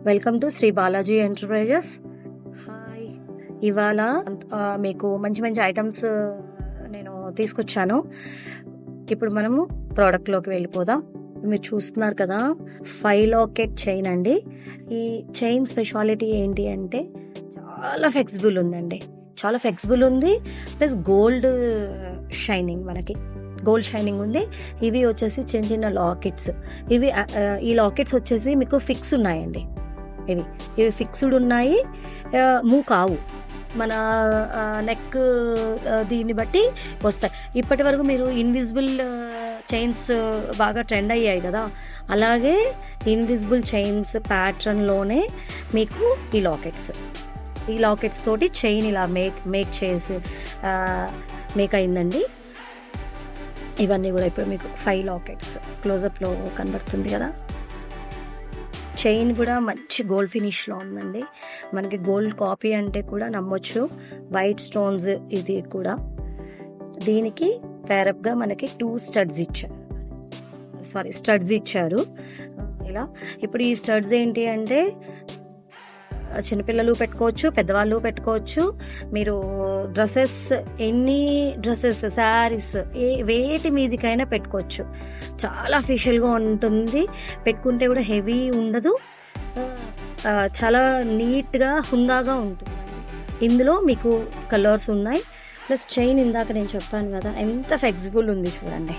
Welcome to Shri Balaji enterprises. Hi, ఇవాళ మీకు మంచి మంచి ఐటమ్స్ నేను తీసుకొచ్చాను. ఇప్పుడు మనము ప్రోడక్ట్లోకి వెళ్ళిపోదాం. మీరు చూస్తున్నారు కదా, 5 లాకెట్ చైన్ అండి. ఈ చైన్ స్పెషాలిటీ ఏంటి అంటే చాలా ఫ్లెక్సిబుల్ ఉందండి, చాలా ఫ్లెక్సిబుల్ ఉంది. ప్లస్ గోల్డ్ షైనింగ్, మనకి గోల్డ్ షైనింగ్ ఉంది. ఇవి వచ్చేసి చిన్న చిన్న లాకెట్స్. ఈ లాకెట్స్ వచ్చేసి మీకు ఫిక్స్ ఉన్నాయండి. ఇవి ఫిక్స్డ్ ఉన్నాయి, మూవ్ కావు. మన నెక్ దీన్ని బట్టి వస్తాయి. ఇప్పటి వరకు మీరు ఇన్విజిబుల్ చైన్స్ బాగా ట్రెండ్ అయ్యాయి కదా, అలాగే ఇన్విజిబుల్ చైన్స్ ప్యాటర్న్లోనే మీకు ఈ లాకెట్స్ తోటి చైన్ ఇలా మేక్ చేసి మేక్ అయిందండి. ఇవన్నీ కూడా ఇప్పుడు మీకు 5 లాకెట్స్ క్లోజప్లో కనబడుతుంది కదా. చైన్ కూడా మంచి గోల్డ్ ఫినిష్లో ఉందండి. మనకి గోల్డ్ కాపీ అంటే కూడా నమ్మొచ్చు. వైట్ స్టోన్స్ ఇది కూడా. దీనికి పేరప్గా మనకి 2 స్టడ్స్ ఇచ్చారు ఇలా. ఇప్పుడు ఈ స్టడ్స్ ఏంటి అంటే చిన్నపిల్లలు పెట్టుకోవచ్చు, పెద్దవాళ్ళు పెట్టుకోవచ్చు. మీరు ఎన్ని డ్రెస్సెస్, శారీస్ వేటి మీదికైనా పెట్టుకోవచ్చు. చాలా అఫీషియల్గా ఉంటుంది, పెట్టుకుంటే కూడా హెవీ ఉండదు, చాలా నీట్గా హుందాగా ఉంటుంది. ఇందులో మీకు కలర్స్ ఉన్నాయి. ప్లస్ చైన్ ఇందాక నేను చెప్పాను కదా, ఎంత ఫ్లెక్సిబుల్ ఉంది చూడండి.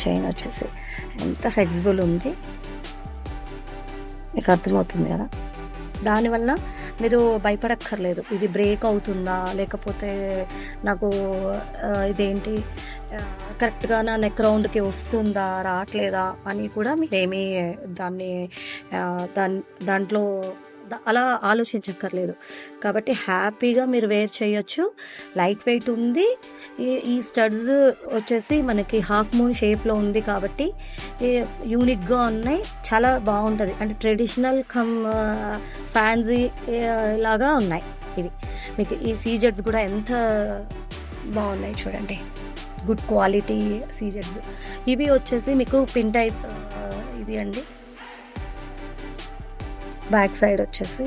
చైన్ వచ్చేసి ఎంత ఫ్లెక్సిబుల్ ఉంది, మీకు అర్థమవుతుంది కదా. దానివల్ల మీరు భయపడక్కర్లేదు, ఇది బ్రేక్ అవుతుందా లేకపోతే నాకు ఇదేంటి కరెక్ట్గా నా నెక్ రౌండ్కి వస్తుందా రావట్లేదా అని కూడా మీరేమీ దాంట్లో అలా ఆలోచించక్కర్లేదు. కాబట్టి హ్యాపీగా మీరు వేర్ చేయొచ్చు. లైట్ వెయిట్ ఉంది. ఈ స్టడ్స్ వచ్చేసి మనకి హాఫ్ మూన్ షేప్లో ఉంది కాబట్టి యూనిక్గా ఉన్నాయి, చాలా బాగుంటుంది. అంటే ట్రెడిషనల్ ఫ్యాన్సీ లాగా ఉన్నాయి ఇవి. మీకు ఈ సీజెడ్స్ కూడా ఎంత బాగున్నాయి చూడండి, గుడ్ క్వాలిటీ సీజెడ్స్. ఇవి వచ్చేసి మీకు పిన్ టైప్ ఇది అండి. బ్యాక్ సైడ్ వచ్చేసి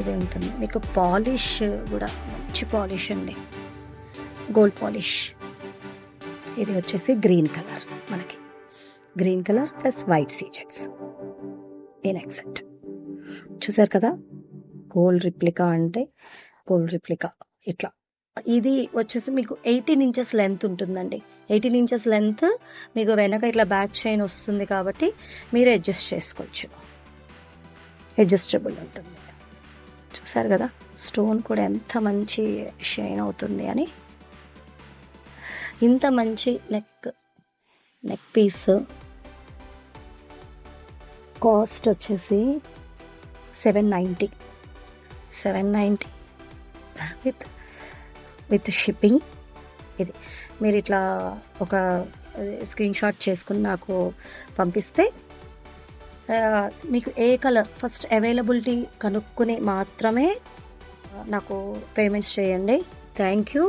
ఇది ఉంటుంది. మీకు పాలిష్ కూడా మంచి పాలిష్ అండి, గోల్డ్ పాలిష్. ఇది వచ్చేసి గ్రీన్ కలర్, మనకి గ్రీన్ కలర్ ప్లస్ వైట్ సీజెట్స్ ఇన్ ఎక్సెట్. చూసారు కదా, గోల్డ్ రిప్లికా అంటే గోల్డ్ రిప్లికా ఇట్లా. ఇది వచ్చేసి మీకు 18 ఇంచెస్ లెంత్ ఉంటుందండి. 18 ఇంచెస్ లెంత్ మీకు వెనక ఇట్లా బ్యాక్ చైన్ వస్తుంది కాబట్టి మీరు అడ్జస్ట్ చేసుకోవచ్చు, అడ్జస్టబుల్ ఉంటుంది. చూసారు కదా, స్టోన్ కూడా ఎంత మంచి షైన్ అవుతుంది అని. ఇంత మంచి నెక్ పీస్ కాస్ట్ వచ్చేసి 790 విత్ షిప్పింగ్. ఇది మీరు ఇట్లా ఒక స్క్రీన్ షాట్ చేసుకుని నాకు పంపిస్తే మీకు ఏ కలర్ ఫస్ట్ అవైలబిలిటీ కనుక్కొని మాత్రమే నాకు పేమెంట్స్ చేయండి. Thank you.